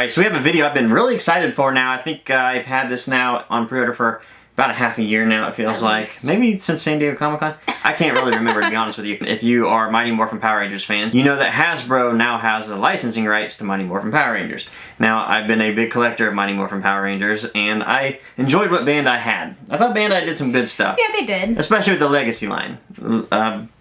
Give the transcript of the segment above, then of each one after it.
Alright, so we have a video I've been really excited for now. I think I've had this now on pre-order for about a half a year now, it feels like. Maybe since San Diego Comic-Con. I can't really remember, to be honest with you. If you are Mighty Morphin Power Rangers fans, you know that Hasbro now has the licensing rights to Mighty Morphin Power Rangers. Now, I've been a big collector of Mighty Morphin Power Rangers, and I enjoyed what Bandai had. I thought Bandai did some good stuff. Yeah, they did. Especially with the Legacy line.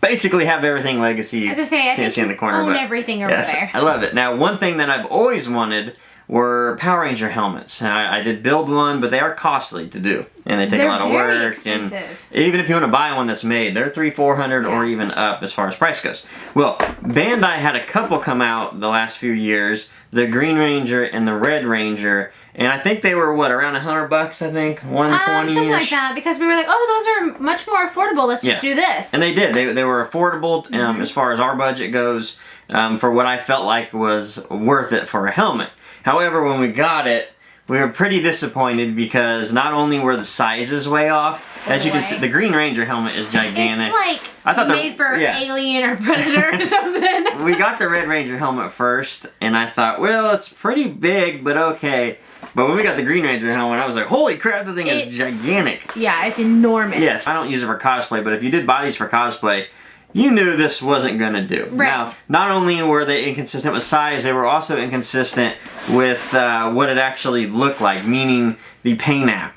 Basically have everything Legacy. I was gonna say, I think see in the corner, own everything over there. I love it. Now, one thing that I've always wanted were Power Ranger helmets. I did build one, but they are costly to do, and they take a lot of work. Expensive. And even if you want to buy one that's made, they're $300-$400 or even up as far as price goes. Well, Bandai had a couple come out the last few years, the Green Ranger and the Red Ranger, and I think they were what, around $100? I think 120. Something like that, because we were like, oh, those are much more affordable. Let's just do this. And they did. They were affordable as far as our budget goes, for what I felt like was worth it for a helmet. However, when we got it, we were pretty disappointed because not only were the sizes way off, as you can see, the Green Ranger helmet is gigantic. It's like made for Alien or Predator or something. We got the Red Ranger helmet first, and I thought, well, it's pretty big, but okay. But when we got the Green Ranger helmet, I was like, holy crap, the thing is gigantic. Yeah, it's enormous. Yes, I don't use it for cosplay, but if you did bodies for cosplay, you knew this wasn't going to do. Right. Now, not only were they inconsistent with size, they were also inconsistent with what it actually looked like, meaning the paint app.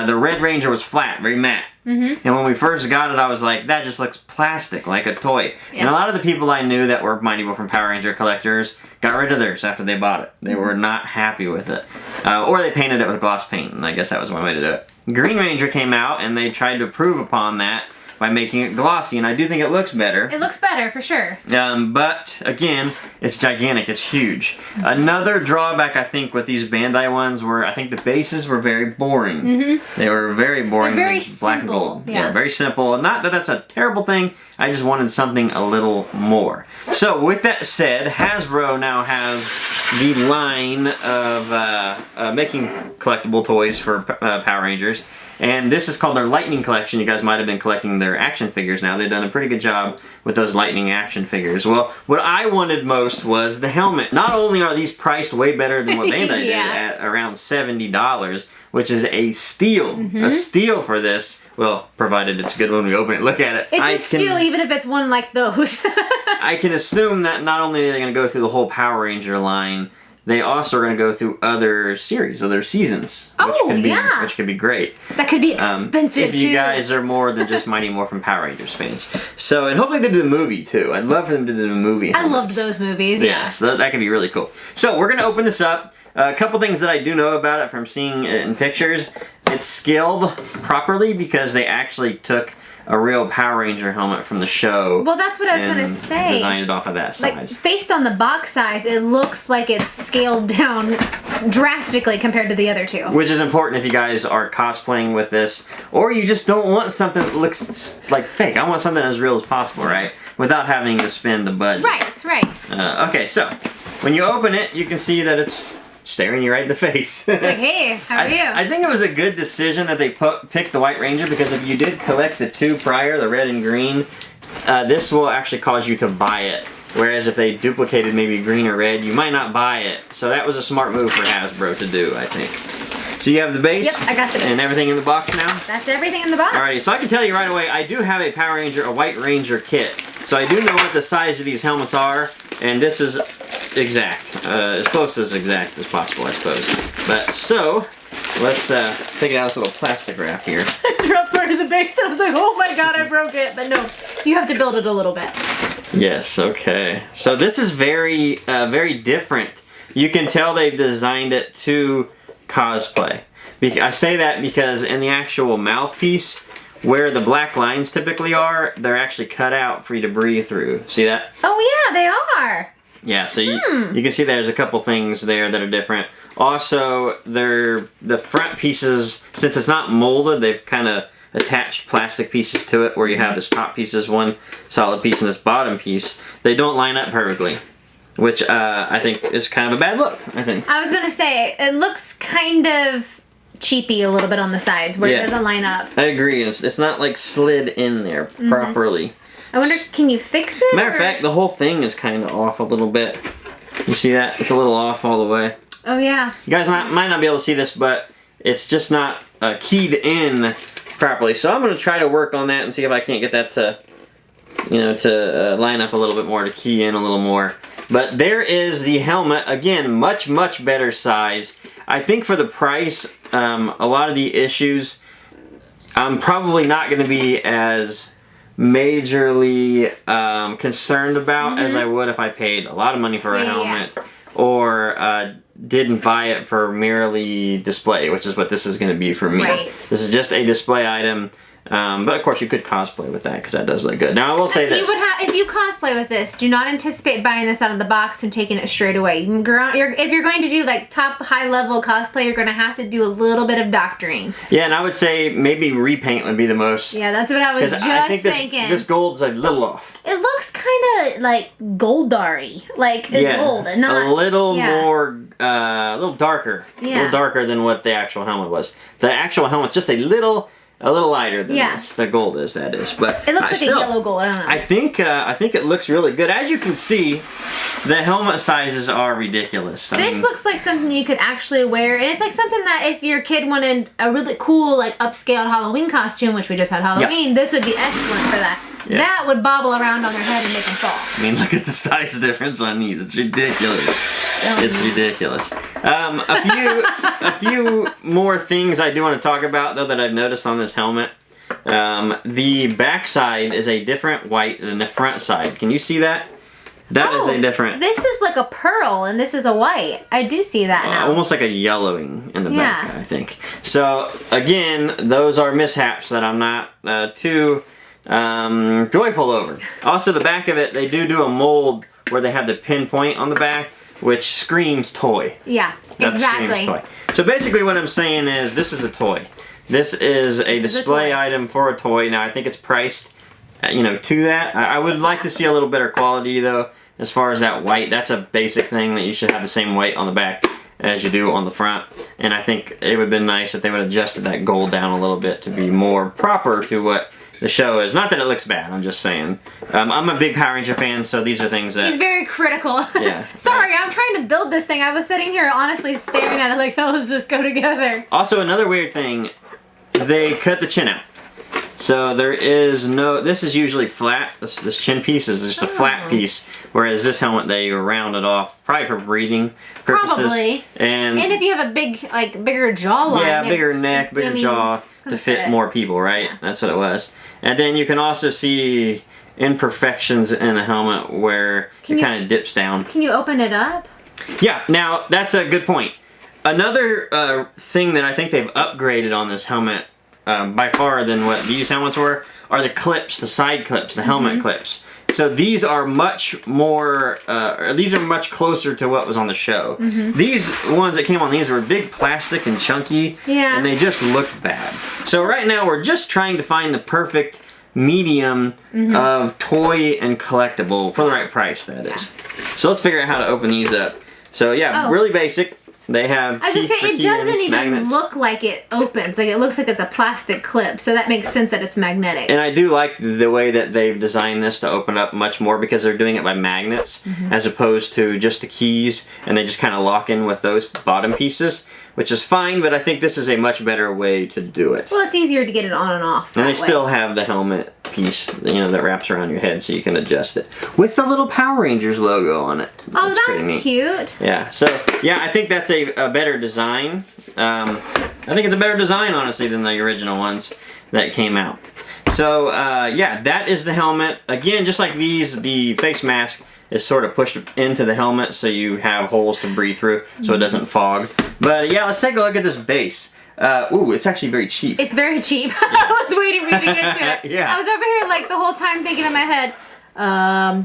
The Red Ranger was flat, very matte. And when we first got it, I was like, that just looks plastic, like a toy. And a lot of the people I knew that were Mighty Morphin Power Ranger collectors got rid of theirs after they bought it. They were not happy with it. Or they painted it with gloss paint, and I guess that was one way to do it. Green Ranger came out, and they tried to improve upon that by making it glossy, and I do think it looks better. It looks better, for sure. But, again, it's gigantic. It's huge. Another drawback, I think, with these Bandai ones were, I think the bases were very boring. They were very boring. They're very black simple. and gold. Yeah, very simple. Not that that's a terrible thing. I just wanted something a little more. So, with that said, Hasbro now has the line of making collectible toys for Power Rangers. And this is called their Lightning Collection. You guys might have been collecting their action figures now. They've done a pretty good job with those Lightning action figures. Well, what I wanted most was the helmet. Not only are these priced way better than what Bandai did at around $70, which is a steal. A steal for this. Well, provided it's good when we open it. Look at it. It's a steal even if it's one like those. I can assume that not only are they going to go through the whole Power Ranger line, they also are going to go through other series, other seasons. Which could be great. That could be expensive, if you guys are more than just Mighty Morphin Power Rangers fans. So, and hopefully they do the movie, too. I'd love for them to do the movie. I loved those movies, Yes, that could be really cool. So, we're going to open this up. A couple things that I do know about it from seeing it in pictures. It's scaled properly because they actually took a real Power Ranger helmet from the show. Well, that's what I was going to say. Designed it off of that size. Like, based on the box size, it looks like it's scaled down drastically compared to the other two. Which is important if you guys are cosplaying with this, or you just don't want something that looks like fake. I want something as real as possible, right? Without having to spend the budget. Right. Okay, so when you open it, you can see that it's staring you right in the face. Like, hey, how are you? I think it was a good decision that they picked the White Ranger, because if you did collect the two prior, the red and green, this will actually cause you to buy it. Whereas if they duplicated maybe green or red, you might not buy it. So that was a smart move for Hasbro to do, I think. So you have the base? Yep, I got the base. And everything in the box now? That's everything in the box. Alrighty, so I can tell you right away, I do have a Power Ranger, a White Ranger kit. So I do know what the size of these helmets are, and this is exact. As close as exact as possible, I suppose. But, so, let's take it out of this little plastic wrap here. I dropped part of the base and I was like, oh my god, I broke it. But no, you have to build it a little bit. Yes, okay. So this is very, very different. You can tell they've designed it to cosplay. I say that because in the actual mouthpiece, where the black lines typically are, they're actually cut out for you to breathe through. See that? Oh yeah, they are. Yeah, so you can see there's a couple things there that are different. Also, the front pieces, since it's not molded, they've kind of attached plastic pieces to it, where you have this top piece as one solid piece and this bottom piece. They don't line up perfectly, which I think is kind of a bad look, I think. I was going to say, it looks kind of cheapy a little bit on the sides, where it doesn't line up. I agree, it's not like slid in there properly. I wonder, can you fix it? Matter of fact, the whole thing is kind of off a little bit. You see that? It's a little off all the way. Oh yeah. You guys might not be able to see this, but it's just not keyed in properly. So I'm going to try to work on that and see if I can't get that to, to line up a little bit more, to key in a little more. But there is the helmet. Again, much, much better size. I think for the price, a lot of the issues, I'm probably not going to be as majorly concerned about as I would if I paid a lot of money for a helmet or didn't buy it for merely display, which is what this is going to be for me. Right. This is just a display item. But of course you could cosplay with that because that does look good. Now I will say this. If you cosplay with this, do not anticipate buying this out of the box and taking it straight away. If you're going to do like top high level cosplay, you're going to have to do a little bit of doctoring. Yeah, and I would say maybe repaint would be the most. Yeah, that's what I was just thinking. This gold's a little off. It looks kind of like gold-ary, like gold, and not a little more, a little darker, a little darker than what the actual helmet was. The actual helmet's just a little lighter than this. The gold is, that is. But it looks like a yellow gold. I don't know. I think it looks really good. As you can see, the helmet sizes are ridiculous. This looks like something you could actually wear, and it's like something that if your kid wanted a really cool, like upscale Halloween costume, which we just had Halloween, this would be excellent for that. Yeah. That would bobble around on their head and make them fall. I mean, look at the size difference on these. It's ridiculous. It's ridiculous. A few more things I do want to talk about, though, that I've noticed on this helmet. The back side is a different white than the front side. Can you see that? That is a different... This is like a pearl, and this is a white. I do see that now. Almost like a yellowing in the back, I think. So, again, those are mishaps that I'm not too... joyful over. Also, the back of it, they do a mold where they have the pinpoint on the back, which screams toy. Yeah, exactly. Screams toy. So basically what I'm saying is this is a toy. This is a display item for a toy. Now I think it's priced, to that. I would like to see a little better quality though, as far as that white. That's a basic thing that you should have the same white on the back as you do on the front. And I think it would have been nice if they would have adjusted that gold down a little bit to be more proper to what the show is. Not that it looks bad, I'm just saying. I'm a big Power Ranger fan, so these are things that... He's very critical. Yeah. Sorry, I'm trying to build this thing. I was sitting here honestly staring at it like, how does this go together? Also, another weird thing, they cut the chin out. So there is no... This is usually flat. This chin piece is just a flat piece, whereas this helmet, they round it off, probably for breathing purposes. Probably. And if you have a bigger jawline. Yeah, bigger neck, bigger jaw to fit more people, right? Yeah. That's what it was. And then you can also see imperfections in a helmet where it kind of dips down. Can you open it up? Yeah, now that's a good point. Another thing that I think they've upgraded on this helmet by far than what these helmets were are the clips, the side clips, the helmet clips. So these are much more, these are much closer to what was on the show. These ones that came on these were big plastic and chunky, and they just looked bad. So right now we're just trying to find the perfect medium of toy and collectible for the right price, that is. So let's figure out how to open these up. So yeah, really basic. They have I was just saying, it doesn't even magnets. look like it opens. Like, it looks like it's a plastic clip, so that makes sense that it's magnetic. And I do like the way that they've designed this to open up much more because they're doing it by magnets as opposed to just the keys, and they just kind of lock in with those bottom pieces, which is fine, but I think this is a much better way to do it. Well, it's easier to get it on and off. And they still have the helmet piece, that wraps around your head so you can adjust it. With the little Power Rangers logo on it. Oh, that's cute. Yeah, so, yeah, I think that's a better design. I think it's a better design, honestly, than the original ones that came out. So, yeah, that is the helmet. Again, just like these, the face mask is sort of pushed into the helmet so you have holes to breathe through so it doesn't fog. But, yeah, let's take a look at this base. Ooh, it's actually very cheap. It's very cheap. Yeah. I was waiting for you to get to it. Yeah. I was over here like the whole time thinking in my head,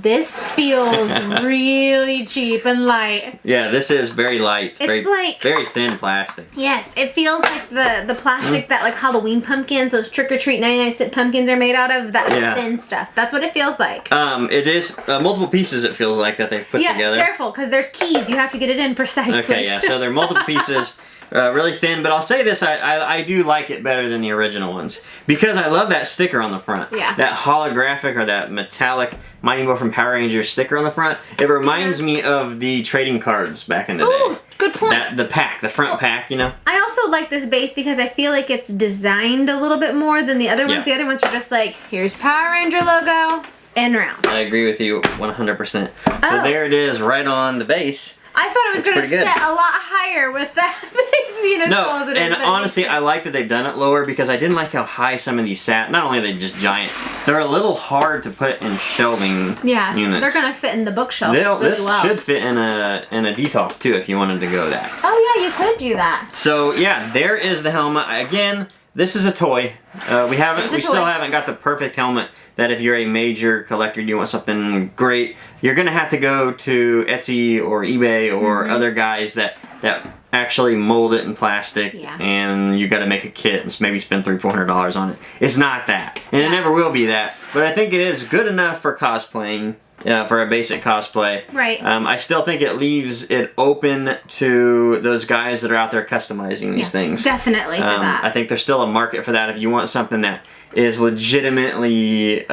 this feels really cheap and light. Yeah, this is very light. It's very thin plastic. Yes, it feels like the plastic that like Halloween pumpkins, those trick-or-treat 99-cent pumpkins are made out of, that thin stuff. That's what it feels like. It is multiple pieces, it feels like, that they've put together. Yeah, careful, because there's keys. You have to get it in precisely. Okay, yeah, so they're multiple pieces. really thin. But I'll say this, I do like it better than the original ones because I love that sticker on the front. Yeah. That holographic or that metallic Mighty Morphin Power Rangers sticker on the front. It reminds me of the trading cards back in the day. Good point. The front pack, you know. I also like this base because I feel like it's designed a little bit more than the other ones. The other ones are just like, here's Power Ranger logo and round. I agree with you 100%. So there it is, right on the base. I thought it was going to set a lot higher with that base being as tall as it is. And honestly, I like that they've done it lower because I didn't like how high some of these sat. Not only are they just giant, they're a little hard to put in shelving units. They're going to fit in the bookshelf This should fit in a detolf too if you wanted to go that. Oh yeah, you could do that. So yeah, there is the helmet. Again, this is a toy. We still haven't got the perfect helmet that if you're a major collector, you want something great, you're gonna have to go to Etsy or eBay or other guys that actually mold it in plastic, and you got to make a kit and maybe spend $300-400 on it. It's not that, and it never will be that. But I think it is good enough for cosplaying. For a basic cosplay. Right. I still think it leaves it open to those guys that are out there customizing these things. Definitely for that. I think there's still a market for that if you want something that is legitimately,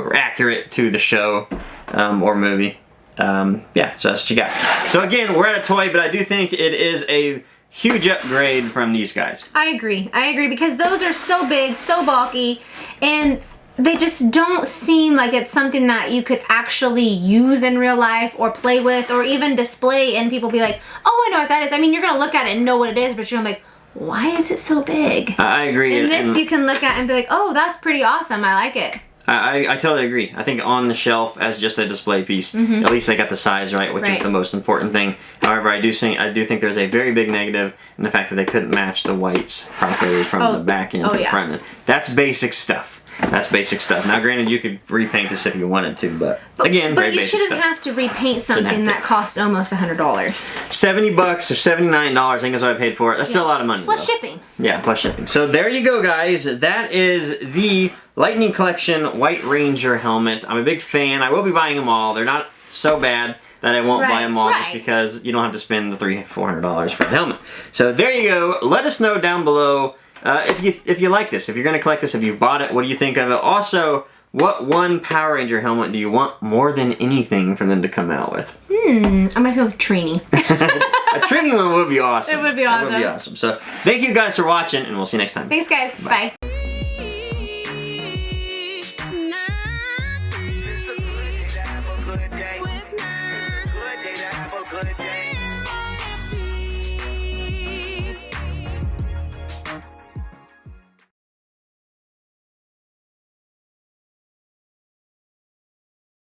accurate to the show or movie. So that's what you got. So again, we're at a toy, but I do think it is a huge upgrade from these guys. I agree because those are so big, so bulky, and they just don't seem like it's something that you could actually use in real life or play with or even display and people be like, oh, I know what that is. I mean, you're going to look at it and know what it is, but you're going to be like, why is it so big? I agree. And this you can look at and be like, oh, that's pretty awesome. I like it. I totally agree. I think on the shelf as just a display piece, at least they got the size right, which is the most important thing. However, I do think there's a very big negative in the fact that they couldn't match the whites properly from the back end to the front end. That's basic stuff. That's basic stuff. Now, granted, you could repaint this if you wanted to, but again, very basic stuff. But you shouldn't have to repaint something that cost almost $100. $70 or $79, I think is what I paid for it. That's still a lot of money. Plus shipping. Yeah, plus shipping. So there you go, guys. That is the Lightning Collection White Ranger helmet. I'm a big fan. I will be buying them all. They're not so bad that I won't buy them all just because you don't have to spend the $300-400 for the helmet. So there you go. Let us know down below. If you like this, if you're going to collect this, if you've bought it, what do you think of it? Also, what one Power Ranger helmet do you want more than anything for them to come out with? I'm going to go with Trini. A Trini one would be awesome. It would be awesome. That would be awesome. So, thank you guys for watching, and we'll see you next time. Thanks, guys. Bye.